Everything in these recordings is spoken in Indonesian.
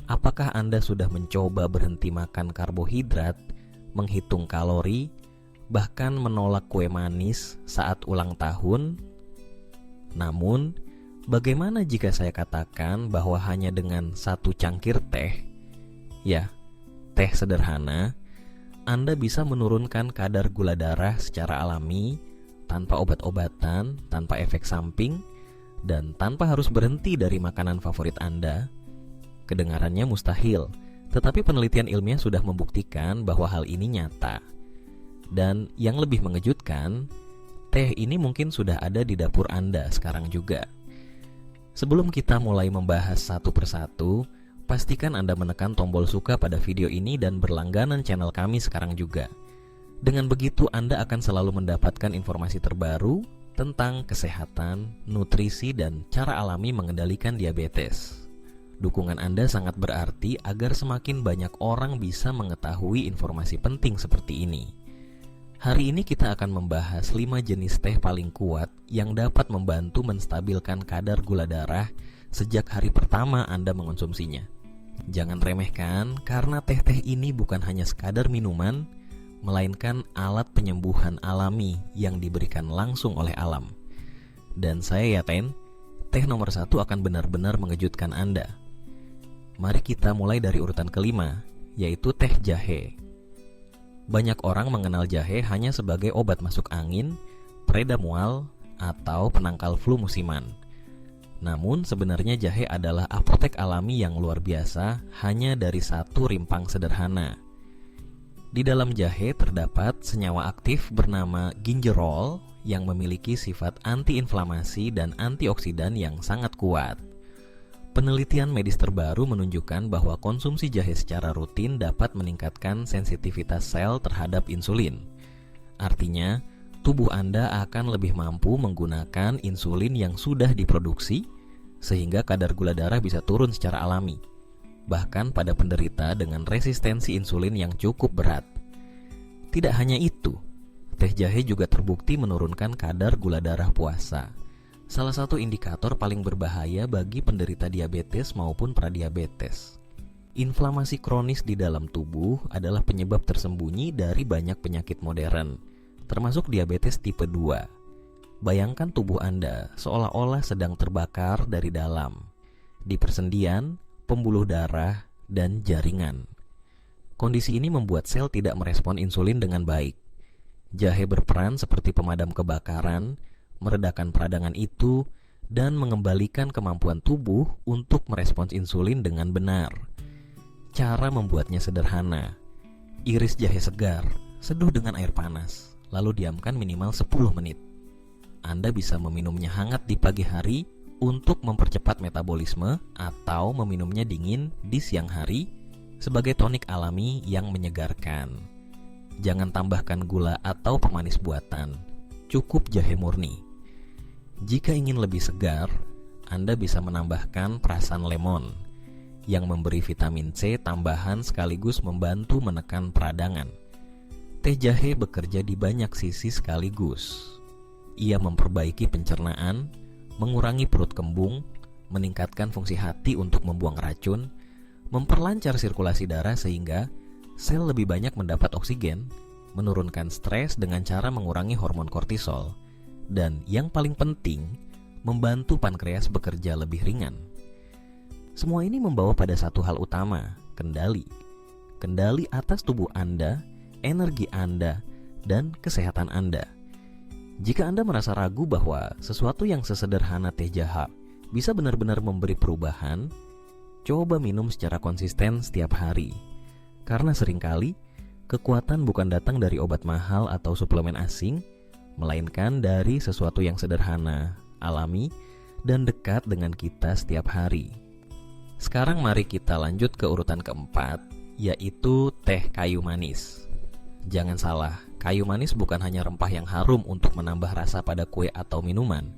Apakah Anda sudah mencoba berhenti makan karbohidrat, menghitung kalori, bahkan menolak kue manis saat ulang tahun? Namun, bagaimana jika saya katakan bahwa hanya dengan satu cangkir teh, ya, teh sederhana, Anda bisa menurunkan kadar gula darah secara alami, tanpa obat-obatan, tanpa efek samping, dan tanpa harus berhenti dari makanan favorit Anda? Kedengarannya mustahil, tetapi penelitian ilmiah sudah membuktikan bahwa hal ini nyata. Dan yang lebih mengejutkan, teh ini mungkin sudah ada di dapur Anda sekarang juga. Sebelum kita mulai membahas satu persatu, pastikan Anda menekan tombol suka pada video ini dan berlangganan channel kami sekarang juga. Dengan begitu Anda akan selalu mendapatkan informasi terbaru tentang kesehatan, nutrisi, dan cara alami mengendalikan diabetes. Dukungan Anda sangat berarti agar semakin banyak orang bisa mengetahui informasi penting seperti ini. Hari ini kita akan membahas 5 jenis teh paling kuat yang dapat membantu menstabilkan kadar gula darah sejak hari pertama Anda mengonsumsinya. Jangan remehkan, karena teh-teh ini bukan hanya sekadar minuman, melainkan alat penyembuhan alami yang diberikan langsung oleh alam. Dan saya yakin, teh nomor 1 akan benar-benar mengejutkan Anda. Mari kita mulai dari urutan kelima, yaitu teh jahe. Banyak orang mengenal jahe hanya sebagai obat masuk angin, pereda mual, atau penangkal flu musiman. Namun sebenarnya jahe adalah apotek alami yang luar biasa hanya dari satu rimpang sederhana. Di dalam jahe terdapat senyawa aktif bernama gingerol yang memiliki sifat antiinflamasi dan antioksidan yang sangat kuat. Penelitian medis terbaru menunjukkan bahwa konsumsi jahe secara rutin dapat meningkatkan sensitivitas sel terhadap insulin. Artinya, tubuh Anda akan lebih mampu menggunakan insulin yang sudah diproduksi, sehingga kadar gula darah bisa turun secara alami, bahkan pada penderita dengan resistensi insulin yang cukup berat. Tidak hanya itu, teh jahe juga terbukti menurunkan kadar gula darah puasa, salah satu indikator paling berbahaya bagi penderita diabetes maupun pradiabetes. Inflamasi kronis di dalam tubuh adalah penyebab tersembunyi dari banyak penyakit modern, termasuk diabetes tipe 2. Bayangkan tubuh Anda seolah-olah sedang terbakar dari dalam, di persendian, pembuluh darah, dan jaringan. Kondisi ini membuat sel tidak merespon insulin dengan baik. Jahe berperan seperti pemadam kebakaran, meredakan peradangan itu, dan mengembalikan kemampuan tubuh untuk merespons insulin dengan benar. Cara membuatnya sederhana. Iris jahe segar, seduh dengan air panas, lalu diamkan minimal 10 menit. Anda bisa meminumnya hangat di pagi hari untuk mempercepat metabolisme, atau meminumnya dingin di siang hari sebagai tonik alami yang menyegarkan. Jangan tambahkan gula atau pemanis buatan, cukup jahe murni. Jika ingin lebih segar, Anda bisa menambahkan perasan lemon yang memberi vitamin C tambahan sekaligus membantu menekan peradangan. Teh jahe bekerja di banyak sisi sekaligus. Ia memperbaiki pencernaan, mengurangi perut kembung, meningkatkan fungsi hati untuk membuang racun, memperlancar sirkulasi darah sehingga sel lebih banyak mendapat oksigen, menurunkan stres dengan cara mengurangi hormon kortisol, dan yang paling penting, membantu pankreas bekerja lebih ringan. Semua ini membawa pada satu hal utama, kendali. Kendali atas tubuh Anda, energi Anda, dan kesehatan Anda. Jika Anda merasa ragu bahwa sesuatu yang sesederhana teh jahe bisa benar-benar memberi perubahan, coba minum secara konsisten setiap hari. Karena seringkali, kekuatan bukan datang dari obat mahal atau suplemen asing, melainkan dari sesuatu yang sederhana, alami, dan dekat dengan kita setiap hari. Sekarang mari kita lanjut ke urutan keempat, yaitu teh kayu manis. Jangan salah, kayu manis bukan hanya rempah yang harum untuk menambah rasa pada kue atau minuman,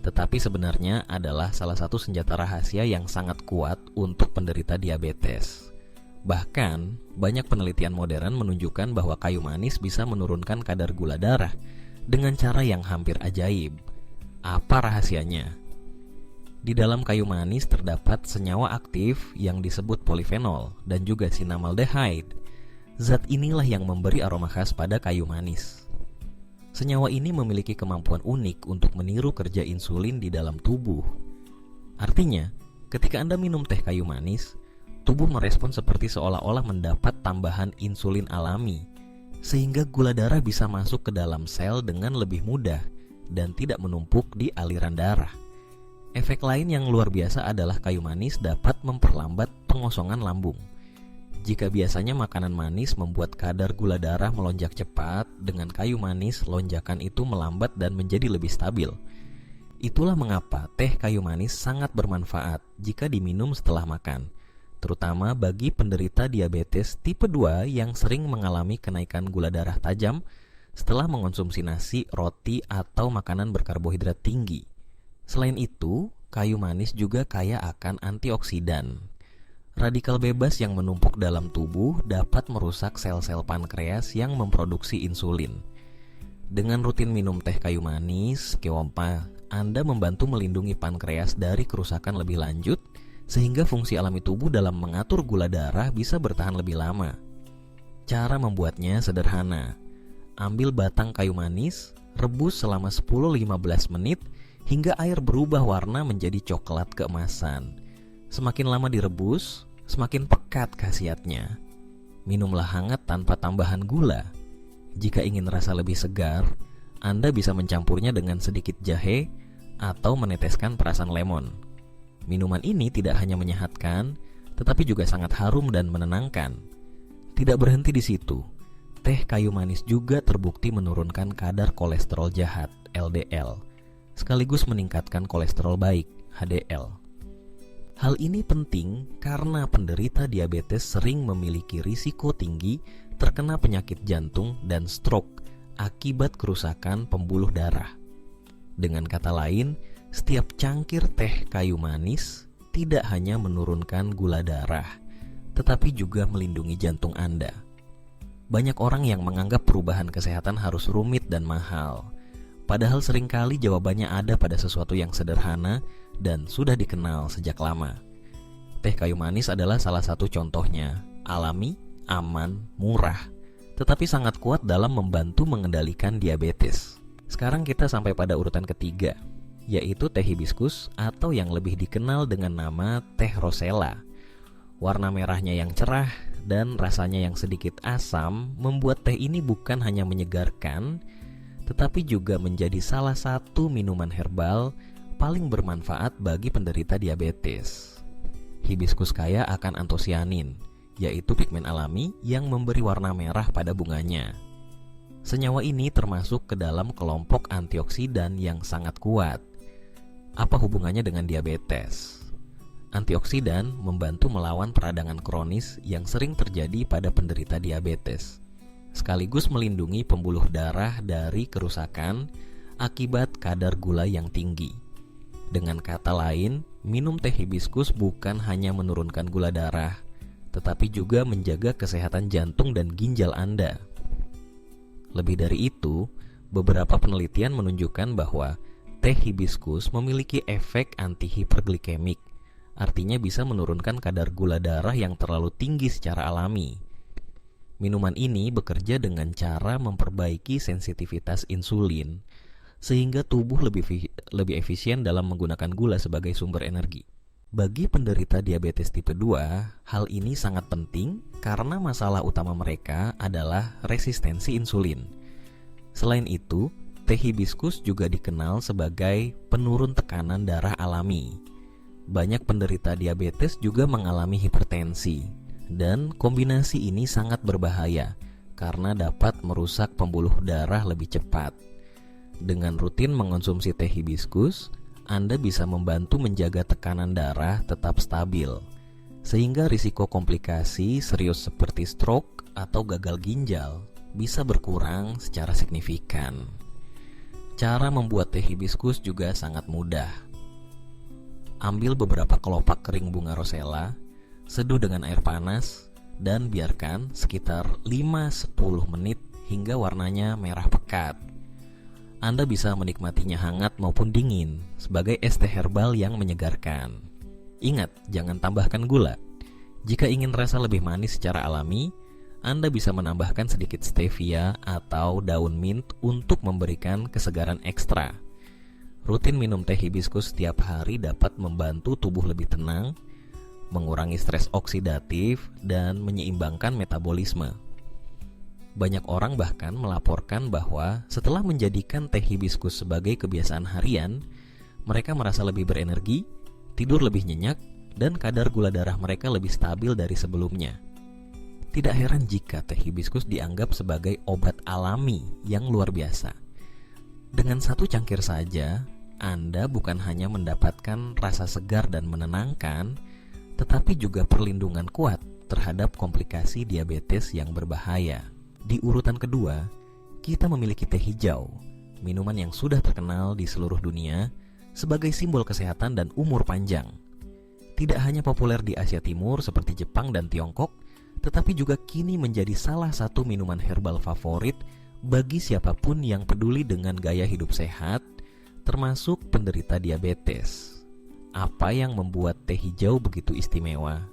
tetapi sebenarnya adalah salah satu senjata rahasia yang sangat kuat untuk penderita diabetes. Bahkan, banyak penelitian modern menunjukkan bahwa kayu manis bisa menurunkan kadar gula darah dengan cara yang hampir ajaib. Apa rahasianya? Di dalam kayu manis terdapat senyawa aktif yang disebut polifenol dan juga cinnamaldehyde. Zat inilah yang memberi aroma khas pada kayu manis. Senyawa ini memiliki kemampuan unik untuk meniru kerja insulin di dalam tubuh. Artinya, ketika Anda minum teh kayu manis, tubuh merespon seperti seolah-olah mendapat tambahan insulin alami, sehingga gula darah bisa masuk ke dalam sel dengan lebih mudah dan tidak menumpuk di aliran darah. Efek lain yang luar biasa adalah kayu manis dapat memperlambat pengosongan lambung. Jika biasanya makanan manis membuat kadar gula darah melonjak cepat, dengan kayu manis lonjakan itu melambat dan menjadi lebih stabil. Itulah mengapa teh kayu manis sangat bermanfaat jika diminum setelah makan, terutama bagi penderita diabetes tipe 2 yang sering mengalami kenaikan gula darah tajam setelah mengonsumsi nasi, roti, atau makanan berkarbohidrat tinggi. Selain itu, kayu manis juga kaya akan antioksidan. Radikal bebas yang menumpuk dalam tubuh dapat merusak sel-sel pankreas yang memproduksi insulin. Dengan rutin minum teh kayu manis, Kewompa, Anda membantu melindungi pankreas dari kerusakan lebih lanjut, sehingga fungsi alami tubuh dalam mengatur gula darah bisa bertahan lebih lama. Cara membuatnya sederhana. Ambil batang kayu manis, rebus selama 10-15 menit hingga air berubah warna menjadi coklat keemasan. Semakin lama direbus, semakin pekat khasiatnya. Minumlah hangat tanpa tambahan gula. Jika ingin rasa lebih segar, Anda bisa mencampurnya dengan sedikit jahe atau meneteskan perasan lemon. Minuman ini tidak hanya menyehatkan, tetapi juga sangat harum dan menenangkan. Tidak berhenti di situ, teh kayu manis juga terbukti menurunkan kadar kolesterol jahat (LDL), sekaligus meningkatkan kolesterol baik (HDL). Hal ini penting karena penderita diabetes sering memiliki risiko tinggi terkena penyakit jantung dan stroke akibat kerusakan pembuluh darah. Dengan kata lain, setiap cangkir teh kayu manis tidak hanya menurunkan gula darah, tetapi juga melindungi jantung Anda. Banyak orang yang menganggap perubahan kesehatan harus rumit dan mahal. Padahal seringkali jawabannya ada pada sesuatu yang sederhana dan sudah dikenal sejak lama. Teh kayu manis adalah salah satu contohnya, alami, aman, murah, tetapi sangat kuat dalam membantu mengendalikan diabetes. Sekarang kita sampai pada urutan ketiga, yaitu teh hibiscus atau yang lebih dikenal dengan nama teh rosella. Warna merahnya yang cerah dan rasanya yang sedikit asam membuat teh ini bukan hanya menyegarkan, tetapi juga menjadi salah satu minuman herbal paling bermanfaat bagi penderita diabetes. Hibiscus kaya akan antosianin, yaitu pigmen alami yang memberi warna merah pada bunganya. Senyawa ini termasuk ke dalam kelompok antioksidan yang sangat kuat. Apa hubungannya dengan diabetes? Antioksidan membantu melawan peradangan kronis yang sering terjadi pada penderita diabetes, sekaligus melindungi pembuluh darah dari kerusakan akibat kadar gula yang tinggi. Dengan kata lain, minum teh hibiscus bukan hanya menurunkan gula darah, tetapi juga menjaga kesehatan jantung dan ginjal Anda. Lebih dari itu, beberapa penelitian menunjukkan bahwa teh hibiscus memiliki efek antihiperglikemik, artinya bisa menurunkan kadar gula darah yang terlalu tinggi secara alami. Minuman ini bekerja dengan cara memperbaiki sensitivitas insulin, sehingga tubuh lebih efisien dalam menggunakan gula sebagai sumber energi. Bagi penderita diabetes tipe 2, hal ini sangat penting karena masalah utama mereka adalah resistensi insulin. Selain itu, teh hibiscus juga dikenal sebagai penurun tekanan darah alami. Banyak penderita diabetes juga mengalami hipertensi, dan kombinasi ini sangat berbahaya karena dapat merusak pembuluh darah lebih cepat. Dengan rutin mengonsumsi teh hibiscus, Anda bisa membantu menjaga tekanan darah tetap stabil, sehingga risiko komplikasi serius seperti stroke atau gagal ginjal bisa berkurang secara signifikan. Cara membuat teh hibiscus juga sangat mudah. Ambil beberapa kelopak kering bunga rosella, seduh dengan air panas, dan biarkan sekitar 5-10 menit hingga warnanya merah pekat. Anda bisa menikmatinya hangat maupun dingin sebagai es teh herbal yang menyegarkan. Ingat, jangan tambahkan gula. Jika ingin rasa lebih manis secara alami, Anda bisa menambahkan sedikit stevia atau daun mint untuk memberikan kesegaran ekstra. Rutin minum teh hibiscus setiap hari dapat membantu tubuh lebih tenang, mengurangi stres oksidatif, dan menyeimbangkan metabolisme. Banyak orang bahkan melaporkan bahwa setelah menjadikan teh hibiscus sebagai kebiasaan harian, mereka merasa lebih berenergi, tidur lebih nyenyak, dan kadar gula darah mereka lebih stabil dari sebelumnya. Tidak heran jika teh hibiscus dianggap sebagai obat alami yang luar biasa. Dengan satu cangkir saja, Anda bukan hanya mendapatkan rasa segar dan menenangkan, tetapi juga perlindungan kuat terhadap komplikasi diabetes yang berbahaya. Di urutan kedua, kita memiliki teh hijau, minuman yang sudah terkenal di seluruh dunia sebagai simbol kesehatan dan umur panjang. Tidak hanya populer di Asia Timur seperti Jepang dan Tiongkok, tetapi juga kini menjadi salah satu minuman herbal favorit bagi siapapun yang peduli dengan gaya hidup sehat, termasuk penderita diabetes. Apa yang membuat teh hijau begitu istimewa?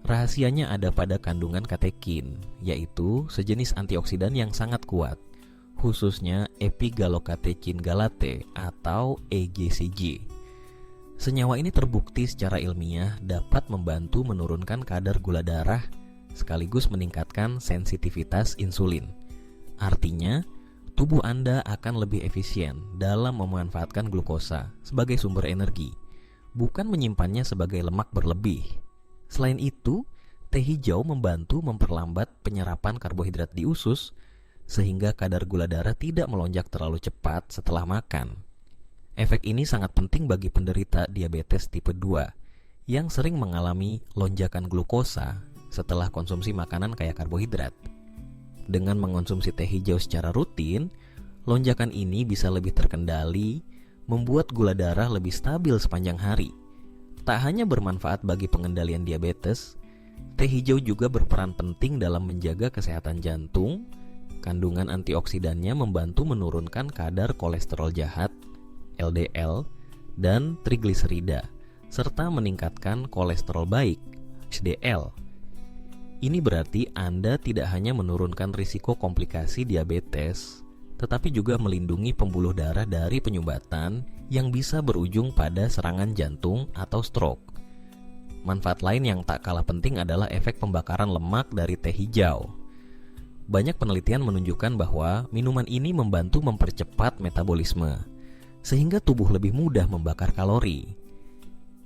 Rahasianya ada pada kandungan katekin, yaitu sejenis antioksidan yang sangat kuat, khususnya epigalokatekin galate atau EGCG. Senyawa ini terbukti secara ilmiah dapat membantu menurunkan kadar gula darah sekaligus meningkatkan sensitivitas insulin. Artinya, tubuh Anda akan lebih efisien dalam memanfaatkan glukosa sebagai sumber energi, bukan menyimpannya sebagai lemak berlebih. Selain itu, teh hijau membantu memperlambat penyerapan karbohidrat di usus, sehingga kadar gula darah tidak melonjak terlalu cepat setelah makan. Efek ini sangat penting bagi penderita diabetes tipe 2 yang sering mengalami lonjakan glukosa setelah konsumsi makanan kaya karbohidrat. Dengan mengonsumsi teh hijau secara rutin, lonjakan ini bisa lebih terkendali, membuat gula darah lebih stabil sepanjang hari. Tak hanya bermanfaat bagi pengendalian diabetes, teh hijau juga berperan penting dalam menjaga kesehatan jantung. Kandungan antioksidannya membantu menurunkan kadar kolesterol jahat, LDL, dan trigliserida, serta meningkatkan kolesterol baik, HDL. Ini berarti Anda tidak hanya menurunkan risiko komplikasi diabetes, tetapi juga melindungi pembuluh darah dari penyumbatan yang bisa berujung pada serangan jantung atau stroke. Manfaat lain yang tak kalah penting adalah efek pembakaran lemak dari teh hijau. Banyak penelitian menunjukkan bahwa minuman ini membantu mempercepat metabolisme, sehingga tubuh lebih mudah membakar kalori.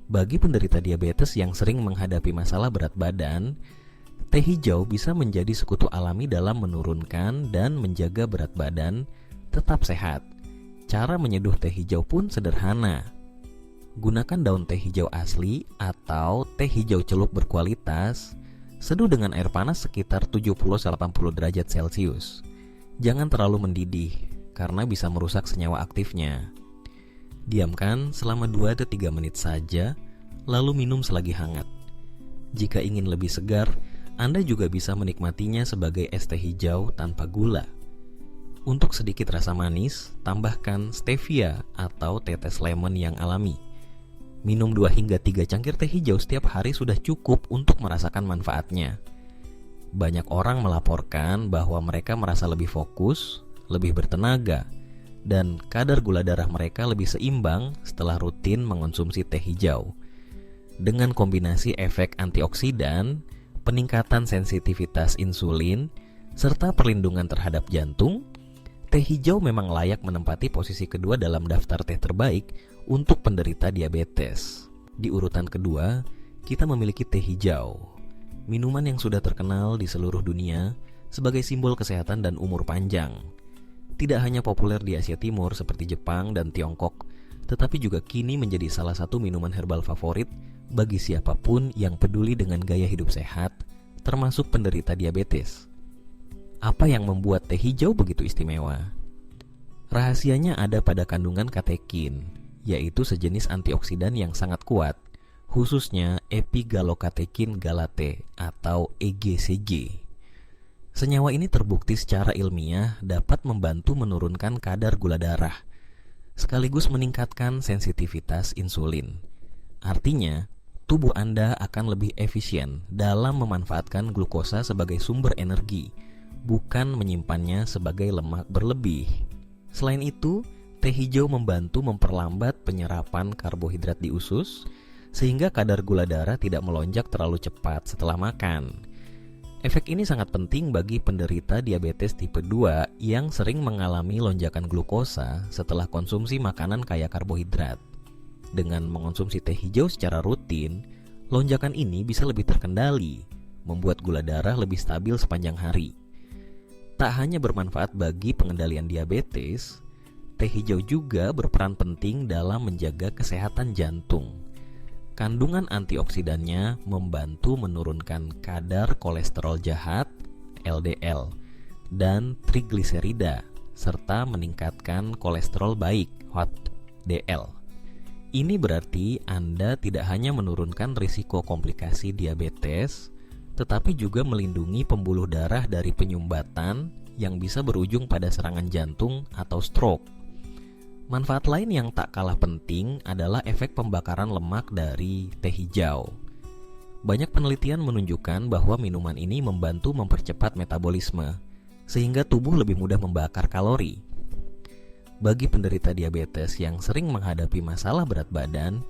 Bagi penderita diabetes yang sering menghadapi masalah berat badan, teh hijau bisa menjadi sekutu alami dalam menurunkan dan menjaga berat badan tetap sehat. Cara menyeduh teh hijau pun sederhana. Gunakan daun teh hijau asli atau teh hijau celup berkualitas. Seduh dengan air panas sekitar 70-80 derajat Celcius. Jangan terlalu mendidih karena bisa merusak senyawa aktifnya. Diamkan selama 2-3 menit saja, lalu minum selagi hangat. Jika ingin lebih segar, Anda juga bisa menikmatinya sebagai es teh hijau tanpa gula. Untuk sedikit rasa manis, tambahkan stevia atau tetes lemon yang alami. Minum 2 hingga 3 cangkir teh hijau setiap hari sudah cukup untuk merasakan manfaatnya. Banyak orang melaporkan bahwa mereka merasa lebih fokus, lebih bertenaga, dan kadar gula darah mereka lebih seimbang setelah rutin mengonsumsi teh hijau. Dengan kombinasi efek antioksidan, peningkatan sensitivitas insulin, serta perlindungan terhadap jantung, teh hijau memang layak menempati posisi kedua dalam daftar teh terbaik untuk penderita diabetes. Di urutan kedua, kita memiliki teh hijau, minuman yang sudah terkenal di seluruh dunia sebagai simbol kesehatan dan umur panjang. Tidak hanya populer di Asia Timur seperti Jepang dan Tiongkok, tetapi juga kini menjadi salah satu minuman herbal favorit bagi siapapun yang peduli dengan gaya hidup sehat, termasuk penderita diabetes. Apa yang membuat teh hijau begitu istimewa? Rahasianya ada pada kandungan katekin, yaitu sejenis antioksidan yang sangat kuat, khususnya epigalokatekin galate atau EGCG. Senyawa ini terbukti secara ilmiah dapat membantu menurunkan kadar gula darah, sekaligus meningkatkan sensitivitas insulin. Artinya, tubuh Anda akan lebih efisien dalam memanfaatkan glukosa sebagai sumber energi, bukan menyimpannya sebagai lemak berlebih. Selain itu, teh hijau membantu memperlambat penyerapan karbohidrat di usus, sehingga kadar gula darah tidak melonjak terlalu cepat setelah makan. Efek ini sangat penting bagi penderita diabetes tipe 2 yang sering mengalami lonjakan glukosa setelah konsumsi makanan kaya karbohidrat. Dengan mengonsumsi teh hijau secara rutin, lonjakan ini bisa lebih terkendali, membuat gula darah lebih stabil sepanjang hari. Tak hanya bermanfaat bagi pengendalian diabetes, teh hijau juga berperan penting dalam menjaga kesehatan jantung. Kandungan antioksidannya membantu menurunkan kadar kolesterol jahat (LDL) dan trigliserida, serta meningkatkan kolesterol baik (HDL). Ini berarti Anda tidak hanya menurunkan risiko komplikasi diabetes, tetapi juga melindungi pembuluh darah dari penyumbatan yang bisa berujung pada serangan jantung atau stroke. Manfaat lain yang tak kalah penting adalah efek pembakaran lemak dari teh hijau. Banyak penelitian menunjukkan bahwa minuman ini membantu mempercepat metabolisme, sehingga tubuh lebih mudah membakar kalori. Bagi penderita diabetes yang sering menghadapi masalah berat badan,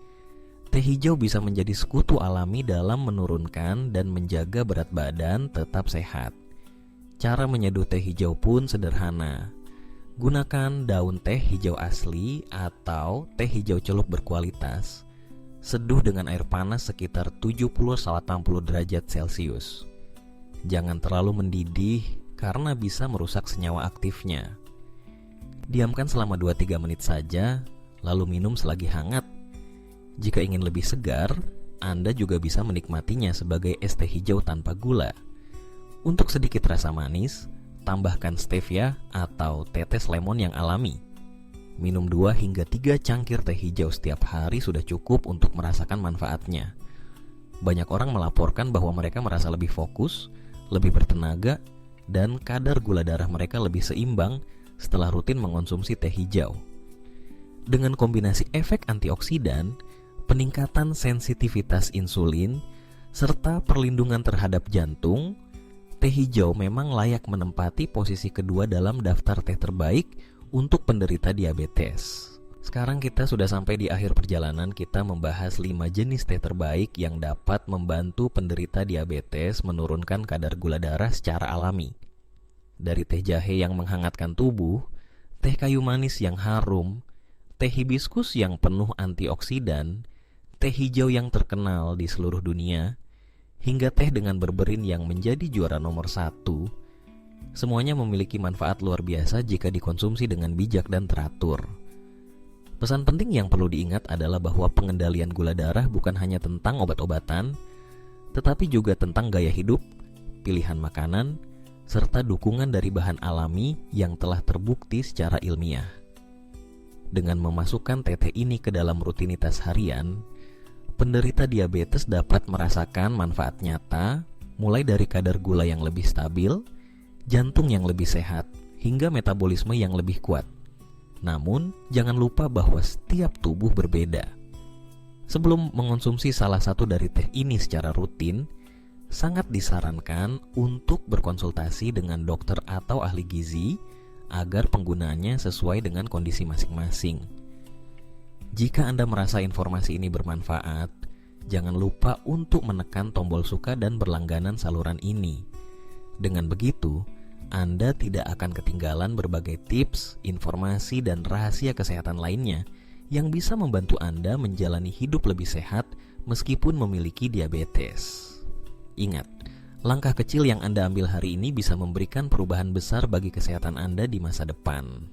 teh hijau bisa menjadi sekutu alami dalam menurunkan dan menjaga berat badan tetap sehat. Cara menyeduh teh hijau pun sederhana. Gunakan daun teh hijau asli atau teh hijau celup berkualitas. Seduh dengan air panas sekitar 70-80 derajat Celcius. Jangan terlalu mendidih karena bisa merusak senyawa aktifnya. Diamkan selama 2-3 menit saja, lalu minum selagi hangat. Jika ingin lebih segar, Anda juga bisa menikmatinya sebagai es teh hijau tanpa gula. Untuk sedikit rasa manis, tambahkan stevia atau tetes lemon yang alami. Minum 2 hingga 3 cangkir teh hijau setiap hari sudah cukup untuk merasakan manfaatnya. Banyak orang melaporkan bahwa mereka merasa lebih fokus, lebih bertenaga, dan kadar gula darah mereka lebih seimbang setelah rutin mengonsumsi teh hijau. Dengan kombinasi efek antioksidan, peningkatan sensitivitas insulin, serta perlindungan terhadap jantung, teh hijau memang layak menempati posisi kedua dalam daftar teh terbaik untuk penderita diabetes. Sekarang kita sudah sampai di akhir perjalanan kita membahas 5 jenis teh terbaik yang dapat membantu penderita diabetes menurunkan kadar gula darah secara alami. Dari teh jahe yang menghangatkan tubuh, teh kayu manis yang harum, teh hibiskus yang penuh antioksidan, teh hijau yang terkenal di seluruh dunia, hingga teh dengan berberin yang menjadi juara nomor 1, semuanya memiliki manfaat luar biasa jika dikonsumsi dengan bijak dan teratur. Pesan penting yang perlu diingat adalah bahwa pengendalian gula darah bukan hanya tentang obat-obatan, tetapi juga tentang gaya hidup, pilihan makanan, serta dukungan dari bahan alami yang telah terbukti secara ilmiah. Dengan memasukkan teh ini ke dalam rutinitas harian, penderita diabetes dapat merasakan manfaat nyata, mulai dari kadar gula yang lebih stabil, jantung yang lebih sehat, hingga metabolisme yang lebih kuat. Namun, jangan lupa bahwa setiap tubuh berbeda. Sebelum mengonsumsi salah satu dari teh ini secara rutin, sangat disarankan untuk berkonsultasi dengan dokter atau ahli gizi agar penggunaannya sesuai dengan kondisi masing-masing. Jika Anda merasa informasi ini bermanfaat, jangan lupa untuk menekan tombol suka dan berlangganan saluran ini. Dengan begitu, Anda tidak akan ketinggalan berbagai tips, informasi, dan rahasia kesehatan lainnya yang bisa membantu Anda menjalani hidup lebih sehat meskipun memiliki diabetes. Ingat, langkah kecil yang Anda ambil hari ini bisa memberikan perubahan besar bagi kesehatan Anda di masa depan.